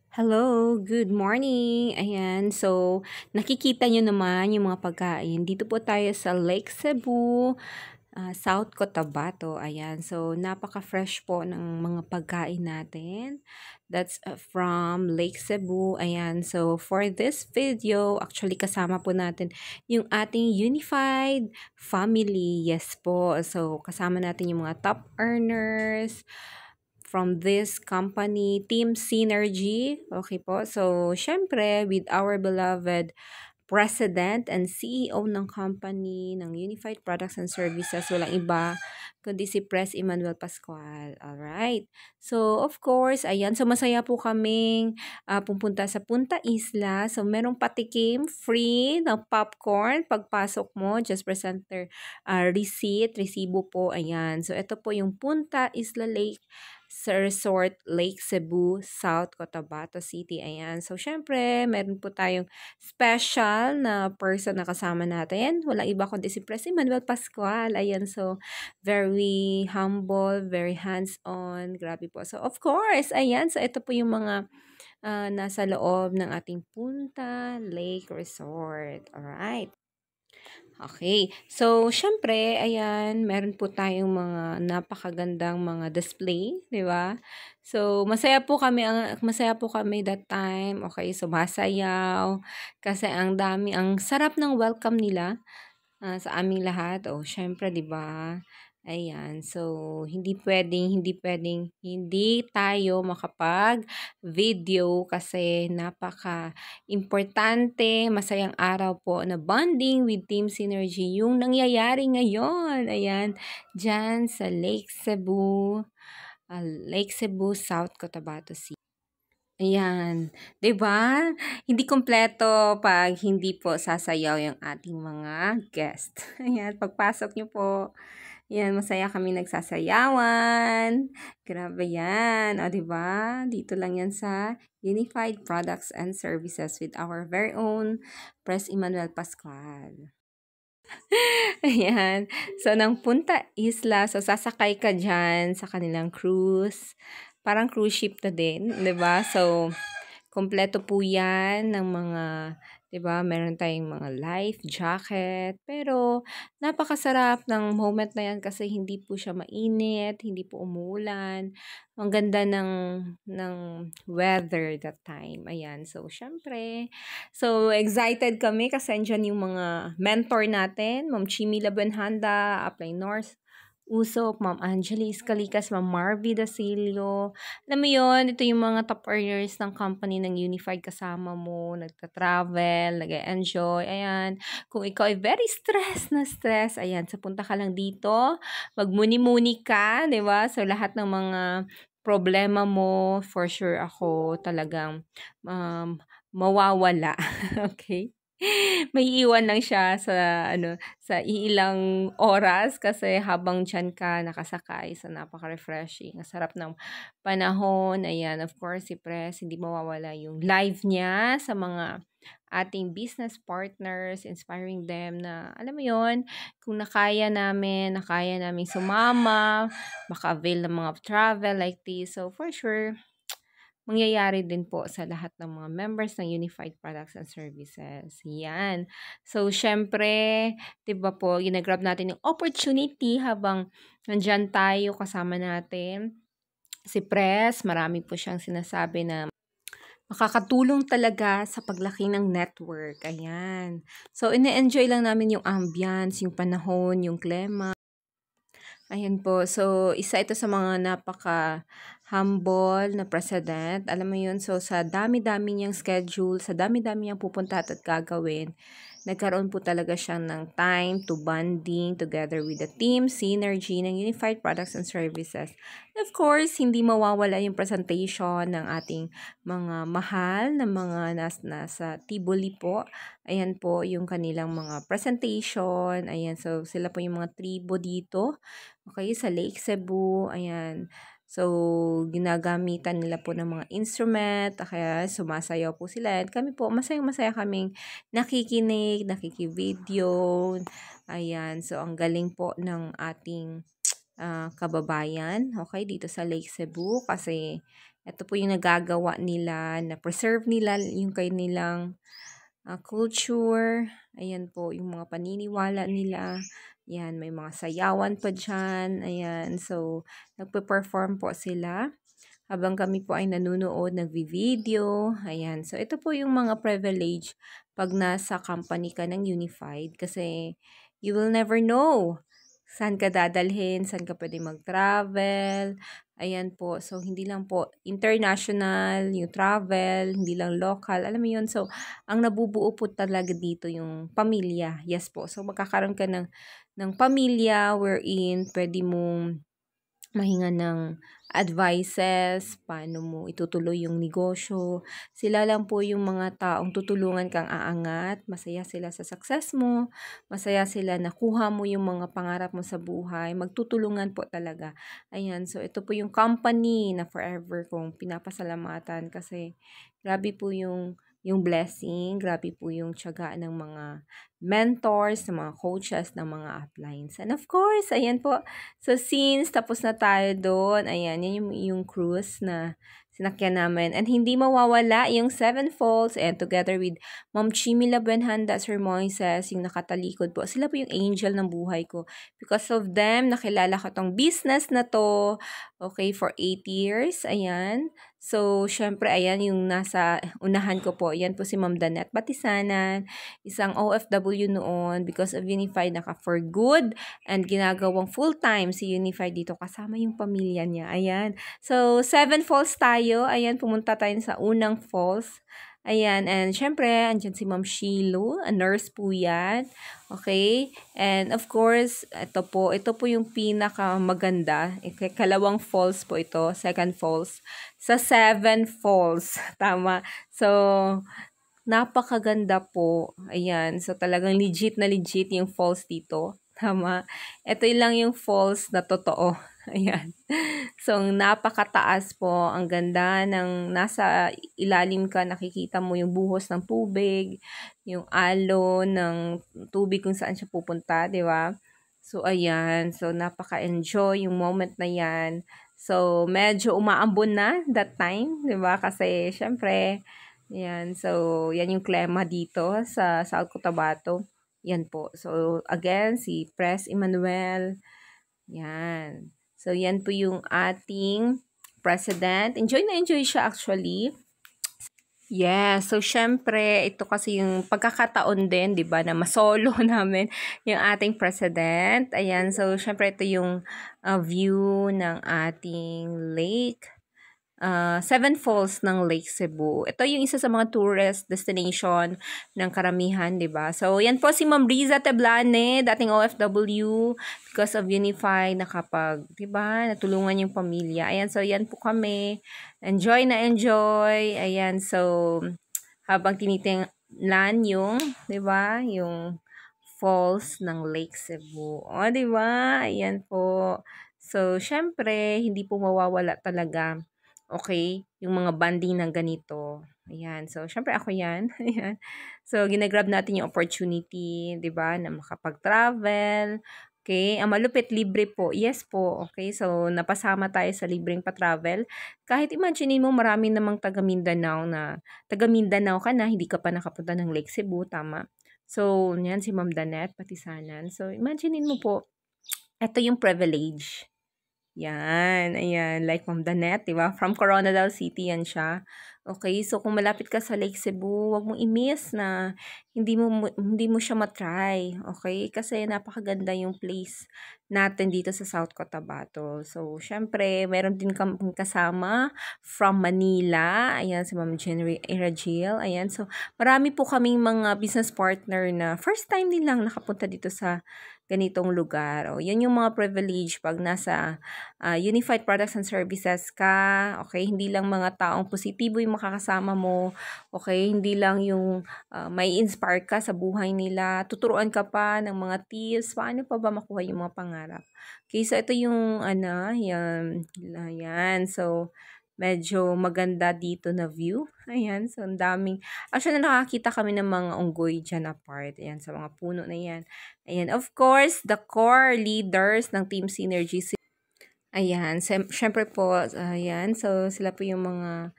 Hello, good morning. Ayan, so nakikita nyo naman yung mga pagkain. Dito po tayo sa Lake Cebu, South Cotabato. Ayan, so napaka-fresh po ng mga pagkain natin. That's from Lake Cebu. Ayan, so for this video, actually kasama po natin yung ating unified family. Yes po, so kasama natin yung mga top earners from this company, Team Synergy. Okay po. So, syempre, with our beloved President and CEO ng company ng Unified Products and Services, walang iba kundi si Pres Emmanuel Pascual. Alright. So, of course, ayan. So, masaya po kaming pupunta sa Punta Isla. So, merong patikim free na popcorn. Pagpasok mo, just present their resibo po. Ayan. So, ito po yung Punta Isla Lake sa Resort Lake Cebu, South Cotabato City. Ayan. So, syempre, meron po tayong special na person na kasama natin. Walang iba kundi si President Manuel Pascual. Ayan. So, very humble, very hands-on. Grabe po. So, of course, ayan. So, ito po yung mga nasa loob ng ating Punta Lake Resort. Alright. Okay. So, syempre, ayan, meron po tayong mga napakagandang mga display, di ba? So, masaya po kami that time. Okay, sumasayaw kasi ang sarap ng welcome nila sa aming lahat. Oh, syempre, 'di ba? Ayan. So, hindi tayo makapag-video kasi napaka-importante, masayang araw po na bonding with Team Synergy yung nangyayari ngayon. Ayan, dyan sa Lake Cebu, South Cotabato City. Ayan, 'di ba? Hindi kumpleto pag hindi po sasayaw yung ating mga guest. Ayan, pagpasok niyo po, ayan, masaya kami nagsasayawan. Grabe yan, o 'di ba? Dito lang yan sa Unified Products and Services with our very own Pres Emmanuel Pascual. Ayan. So, nang Punta Isla, so sasakay ka dyan sa kanilang cruise. Parang cruise ship na din, 'di ba? So, kompleto po 'yan ng mga, 'di ba, meron tayong mga life jacket. Pero napakasarap ng moment na 'yan kasi hindi po siya mainit, hindi po umuulan. Ang ganda ng weather that time. Ayan. So, syempre, so excited kami kasi andyan yung mga mentor natin, Ma'am Chimi Labenhanda, Apply North Usop, Ma'am Angelis Calikas, Ma'am Marvy Dasilio. Alam mo yon, ito yung mga top earners ng company ng Unified kasama mo, nagta-travel, nag-enjoy, ayan. Kung ikaw ay very stress, ayan, sa punta ka lang dito, magmuni-muni ka, di ba? So, lahat ng mga problema mo, for sure ako talagang mawawala. Okay? May iwan lang siya sa iilang oras kasi habang diyan ka nakasakay, so napaka-refreshing. Ang sarap ng panahon. Ayan, of course, si Pres, hindi mawawala yung live niya sa mga ating business partners, inspiring them na, alam mo yon, kung nakaya namin sumama, maka-avail ng mga travel like this. So, for sure, mangyayari din po sa lahat ng mga members ng Unified Products and Services. Yan. So, syempre, 'di ba po, ginagrab natin yung opportunity habang nandyan tayo kasama natin. Si Pres, marami po siyang sinasabi na makakatulong talaga sa paglaki ng network. Ayan. So, ine-enjoy lang namin yung ambience, yung panahon, yung klima. Ayan po. So, isa ito sa mga napaka-humble na president. Alam mo yun, so sa dami-dami niyang schedule, sa dami-dami niyang pupunta at gagawin, nagkaroon po talaga siya ng time to bonding together with the team, synergy ng Unified Products and Services. Of course, hindi mawawala yung presentation ng ating mga mahal na mga nasa Tiboli po. Ayan po yung kanilang mga presentation. Ayan, so sila po yung mga tribo dito. Okay, sa Lake Cebu, ayan. So, ginagamitan nila po ng mga instrument, kaya sumasayaw po sila. At kami po, masayang-masaya kaming nakikinig, nakikivideo. Ayan, so ang galing po ng ating kababayan, okay, dito sa Lake Cebu kasi Ito po yung nagagawa nila, na preserve nila yung kanilang culture. Ayan po, yung mga paniniwala nila. Ayan, may mga sayawan pa dyan. Ayan, so, nagpe-perform po sila habang kami po ay nanonood, nagvi-video. Ayan, so ito po yung mga privilege pag nasa company ka ng Unified kasi you will never know saan ka dadalhin, saan ka pwede mag-travel. Ayan po, so hindi lang po international, yung travel, hindi lang local, alam mo yun. So, ang nabubuo po talaga dito yung pamilya. Yes po, so magkakaroon ka ng pamilya wherein pwede mong mahinga ng advices, paano mo itutuloy yung negosyo. Sila lang po yung mga taong tutulungan kang aangat. Masaya sila sa success mo. Masaya sila na kuha mo yung mga pangarap mo sa buhay. Magtutulungan po talaga. Ayan, so ito po yung company na forever kong pinapasalamatan kasi grabe po yung blessing, grabe po yung tiyaga ng mga mentors, ng mga coaches, ng mga uplines. And of course, ayan po. So, since tapos na tayo doon, ayan, yan yung cruise na sinakyan namin. And hindi mawawala yung Seven Falls and together with Ma'am Chimi Labenhanda, Sir Moises, yung nakatalikod po. Sila po yung angel ng buhay ko. Because of them, nakilala ko tong business na to, okay, for 8 years. Ayan. So, syempre, ayan yung nasa unahan ko po. Yan po si Ma'am Danette Batisanan, isang OFW noon because of Unified naka for good and ginagawang full-time si Unified dito kasama yung pamilya niya. Ayan. So, 7 falls tayo. Ayan, pumunta tayo sa unang falls. Ayan, and syempre, andyan si Ma'am Shiloh, a nurse po yan. Okay? And of course, ito po yung pinakamaganda. Kalawang falls po ito, second falls. Sa 7 falls. Tama. So, napakaganda po. Ayan. So, talagang legit na legit yung falls dito. Tama. Ito lang yung falls na totoo. Ayan. So, napakataas po. Ang ganda ng nasa ilalim ka, nakikita mo yung buhos ng tubig, yung alon ng tubig kung saan siya pupunta, di ba? So, ayan. So, napaka-enjoy yung moment na yan. So, medyo umaambon na that time, di ba? Kasi, syempre, yan. So, yan yung klema dito sa South Cotabato. Yan po. So, again, si Pres Emmanuel. Yan. So, yan po yung ating president. Enjoy na enjoy siya actually. Yeah, so syempre, ito kasi yung pagkakataon din, 'di ba, na masolo namin yung ating president. Ayan, so syempre ito yung view ng ating lake. Seven Falls ng Lake Cebu. Ito yung isa sa mga tourist destination ng karamihan, di ba? So, yan po si Ma'am Riza Teblane, dating OFW, because of Unify, nakapag, di ba, natulungan yung pamilya. Ayan, so yan po kami. Enjoy na enjoy. Ayan, so, habang tinitingnan yung, di ba, yung falls ng Lake Cebu. O, di ba? Ayan po. So, syempre, hindi po mawawala talaga. Okay, yung mga banding ng ganito. Ayan. So, syempre ako yan. Ayan. So, ginagrab natin yung opportunity, di ba, na makapag-travel. Okay. Ang malupit, libre po. Yes po. Okay. So, napasama tayo sa libreng pa-travel. Kahit imagine mo, marami namang taga-Mindanao ka na, hindi ka pa nakapunta ng Lake Cebu. Tama. So, yan si Ma'am Danette Patisanan. So, imagine mo po, ito yung privilege. Yan, ayan, like Ma'am Danette, di ba? From Coronadal City yan siya. Okay, so kung malapit ka sa Lake Cebu, wag mong i-miss na hindi mo siya matry. Okay? Kasi napakaganda yung place natin dito sa South Cotabato. So, syempre, meron din kami kasama from Manila. Ayan, si Ma'am Jenry Eragil. Ayan, so marami po kaming mga business partner na first time nilang nakapunta dito sa ganitong lugar. O, yan yung mga privilege pag nasa Unified Products and Services ka. Okay, hindi lang mga taong positibo yung makakasama mo. Okay, hindi lang yung may inspire ka sa buhay nila. Tuturuan ka pa ng mga tips. Paano pa ba makuha yung mga pangarap? Okay, so ito yung yan. So, medyo maganda dito na view. Ayan, so ang daming. Actually, nakakita kami ng mga unggoy dyan apart. Ayan, sa mga puno na yan. Ayan, of course, the core leaders ng Team Synergy. Ayan, syempre po, ayan, so sila po yung mga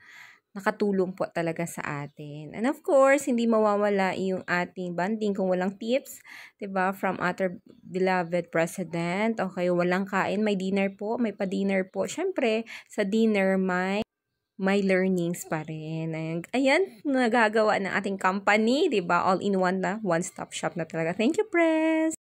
nakatulong po talaga sa atin. And of course, hindi mawawala yung ating bonding kung walang tips, 'di ba? From our beloved president. Okay, walang kain, may dinner po, may pa-dinner po. Syempre, sa dinner may learnings pa rin. Ayan, nagagawa ng ating company, 'di ba? All in one na, one-stop shop na talaga. Thank you, Press.